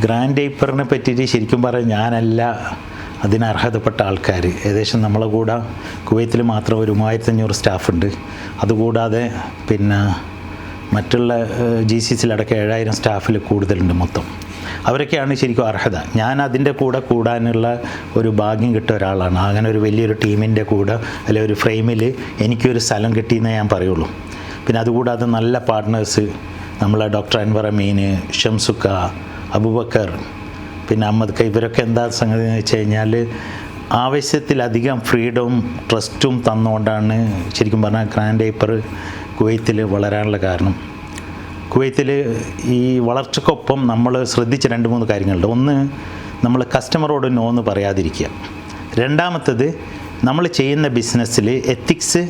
Grand ഡൈപ്പറിനെ പറ്റിയിട്ട് ശരിക്കും പറഞ്ഞാൽ ഞാനല്ല അതിനർഹതപ്പെട്ട ആൾക്കാർ. ഏകദേശം നമ്മളെ കൂടെ കുവൈത്തിൽ മാത്രം ഒരു 3500 സ്റ്റാഫുണ്ട്. അതുകൂടാതെ പിന്നെ മറ്റുള്ള GCCയിലടക്കം 7000 സ്റ്റാഫിൽ കൂടുതലുണ്ട് മൊത്തം. അവരൊക്കെയാണ് ശരിക്കും അർഹത. ഞാൻ അതിൻ്റെ കൂടെ കൂടാനുള്ള ഒരു ഭാഗ്യം കിട്ടിയ ഒരാളാണ്. അങ്ങനെ ഒരു വലിയൊരു ടീമിൻ്റെ കൂടെ അല്ലെങ്കിൽ ഒരു ഫ്രെയിമിൽ എനിക്കൊരു സ്ഥലം കിട്ടിയെന്നേ ഞാൻ പറയുള്ളൂ. പിന്നെ അതുകൂടാതെ നല്ല പാർട്ട്നേഴ്സ്, നമ്മളെ ഡോക്ടർ അൻവർ അമീൻ, ഷംസുക്ക, അബൂബക്കർ, പിന്നെ അഹമ്മദ് ക, ഇവരൊക്കെ എന്താ സംഗതി എന്ന് വെച്ച് കഴിഞ്ഞാൽ ആവശ്യത്തിലധികം ഫ്രീഡവും ട്രസ്റ്റും തന്നുകൊണ്ടാണ് ശരിക്കും പറഞ്ഞാൽ ഗ്രാൻഡ് ഡൈപ്പർ കുവൈത്തിൽ വളരാനുള്ള കാരണം. കുവൈത്തിൽ ഈ വളർച്ചയ്ക്കൊപ്പം നമ്മൾ ശ്രദ്ധിച്ച 2-3 കാര്യങ്ങളുണ്ട്. ഒന്ന്, നമ്മൾ കസ്റ്റമറോട് നോ എന്ന് പറയാതിരിക്കുക. രണ്ടാമത്തത്, നമ്മൾ ചെയ്യുന്ന ബിസിനസ്സിൽ എത്തിക്സ്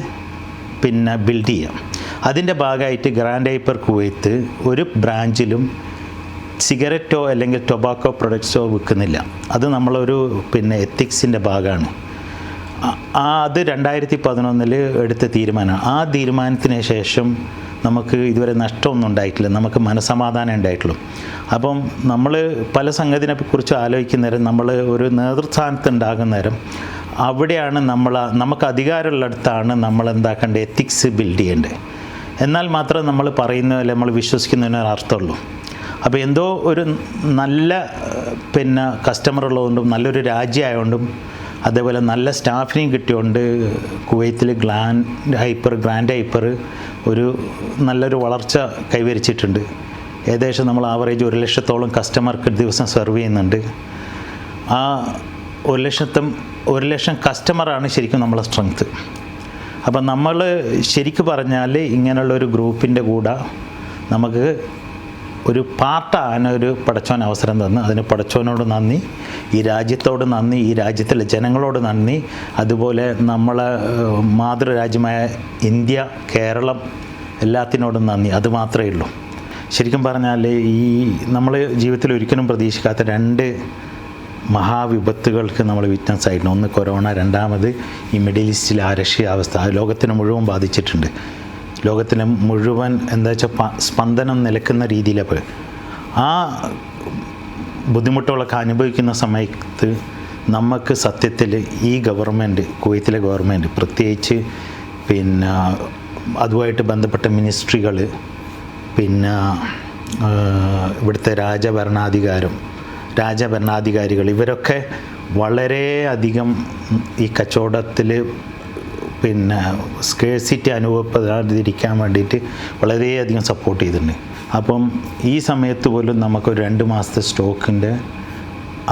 പിന്നെ ബിൽഡ് ചെയ്യാം. അതിൻ്റെ ഭാഗമായിട്ട് ഗ്രാൻഡ് ഡൈപ്പർ കുവൈത്ത് ഒരു ബ്രാഞ്ചിലും സിഗരറ്റോ അല്ലെങ്കിൽ ടൊബാക്കോ പ്രൊഡക്ട്സോ വിൽക്കുന്നില്ല. അത് നമ്മളൊരു പിന്നെ എത്തിക്സിൻ്റെ ഭാഗമാണ്. അത് 2011 എടുത്ത തീരുമാനമാണ്. ആ തീരുമാനത്തിന് ശേഷം നമുക്ക് ഇതുവരെ നഷ്ടമൊന്നും ഉണ്ടായിട്ടില്ല, നമുക്ക് മനസ്സമാധാനം ഉണ്ടായിട്ടുള്ളൂ. അപ്പം നമ്മൾ പല സംഗതിനെക്കുറിച്ച് ആലോചിക്കുന്ന നേരം, നമ്മൾ ഒരു നേതൃസ്ഥാനത്ത് ഉണ്ടാകുന്ന നേരം അവിടെയാണ് നമുക്ക് അധികാരമുള്ളിടത്താണ് നമ്മൾ എന്താക്കേണ്ടത്, എത്തിക്സ് ബിൽഡ് ചെയ്യേണ്ടത്. എന്നാൽ മാത്രമേ നമ്മൾ പറയുന്നതല്ല നമ്മൾ വിശ്വസിക്കുന്നതിന് അർത്ഥമുള്ളൂ. അപ്പോൾ എന്തോ ഒരു നല്ല പിന്നെ കസ്റ്റമർ ഉള്ളതുകൊണ്ടും നല്ലൊരു രാജ്യമായതുകൊണ്ടും അതേപോലെ നല്ല സ്റ്റാഫിനെയും കിട്ടിയോണ്ട് കുവൈത്തിൽ ഗ്രാൻഡ് ഡൈപ്പർ ഒരു നല്ലൊരു വളർച്ച കൈവരിച്ചിട്ടുണ്ട്. ഏകദേശം നമ്മൾ ആവറേജ് 1 ലക്ഷത്തോളം കസ്റ്റമർക്ക് ദിവസം സെർവ് ചെയ്യുന്നുണ്ട്. ആ 1 ലക്ഷം കസ്റ്റമറാണ് ശരിക്കും നമ്മളെ സ്ട്രെങ്ത്ത്. അപ്പം നമ്മൾ ശരിക്കും പറഞ്ഞാൽ ഇങ്ങനെയുള്ളൊരു ഗ്രൂപ്പിൻ്റെ കൂടെ നമുക്ക് ഒരു പാർട്ടാനൊരു പടച്ചോൻ അവസരം തന്നു. അതിന് പടച്ചോനോട് നന്ദി, ഈ രാജ്യത്തോട് നന്ദി, ഈ രാജ്യത്തിലെ ജനങ്ങളോട് നന്ദി, അതുപോലെ നമ്മളെ മാതൃരാജ്യമായ ഇന്ത്യ, കേരളം, എല്ലാത്തിനോടും നന്ദി. അത് മാത്രമേ ഉള്ളൂ. ശരിക്കും പറഞ്ഞാൽ ഈ നമ്മൾ ജീവിതത്തിൽ ഒരിക്കലും പ്രതീക്ഷിക്കാത്ത 2 മഹാവിപത്തുകൾക്ക് നമ്മൾ വിറ്റ്നസ് ആയിരുന്നു. ഒന്ന് കൊറോണ, രണ്ടാമത് ഈ മിഡിൽ ഈസ്റ്റിലെ അരക്ഷിതാവസ്ഥ. ലോകത്തിനെ മുഴുവൻ ബാധിച്ചിട്ടുണ്ട്. ലോകത്തിലെ മുഴുവൻ എന്താ വെച്ചാൽ സ്പന്ദനം നിലക്കുന്ന രീതിയിലപ്പോൾ ആ ബുദ്ധിമുട്ടുകളൊക്കെ അനുഭവിക്കുന്ന സമയത്ത് നമുക്ക് സത്യത്തിൽ ഈ ഗവൺമെൻറ്, കുവൈത്തിലെ ഗവൺമെൻറ് പ്രത്യേകിച്ച് പിന്നെ അതുമായിട്ട് ബന്ധപ്പെട്ട മിനിസ്ട്രികൾ, പിന്നെ ഇവിടുത്തെ രാജഭരണാധികാരികൾ ഇവരൊക്കെ വളരെയധികം ഈ കച്ചവടത്തിൽ പിന്നെ സ്കേഴ്സിറ്റി അനുഭവപ്പെടാതിരിക്കാൻ വേണ്ടിയിട്ട് വളരെയധികം സപ്പോർട്ട് ചെയ്തിട്ടുണ്ട്. അപ്പം ഈ സമയത്ത് പോലും നമുക്കൊരു 2 മാസത്തെ സ്റ്റോക്കിൻ്റെ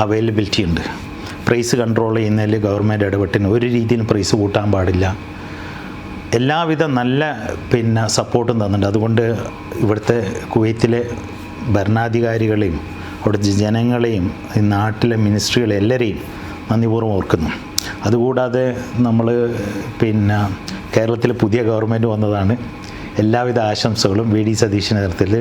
അവൈലബിലിറ്റി ഉണ്ട്. പ്രൈസ് കൺട്രോൾ ചെയ്യുന്നതിൽ ഗവൺമെൻറ് ഇടപെട്ടിന് ഒരു രീതിയിലും പ്രൈസ് കൂട്ടാൻ പാടില്ല. എല്ലാവിധ നല്ല പിന്നെ സപ്പോർട്ടും തന്നിട്ടുണ്ട്. അതുകൊണ്ട് ഇവിടുത്തെ കുവൈത്തിലെ ഭരണാധികാരികളെയും അവിടുത്തെ ജനങ്ങളെയും ഈ നാട്ടിലെ മിനിസ്ട്രികളെ എല്ലാവരെയും നന്ദിപൂർവ്വം ഓർക്കുന്നു. അതുകൂടാതെ നമ്മൾ പിന്നെ കേരളത്തിൽ പുതിയ ഗവൺമെൻറ് വന്നതാണ്. എല്ലാവിധ ആശംസകളും VD സതീശിൻ്റെ നേതൃത്വത്തിൽ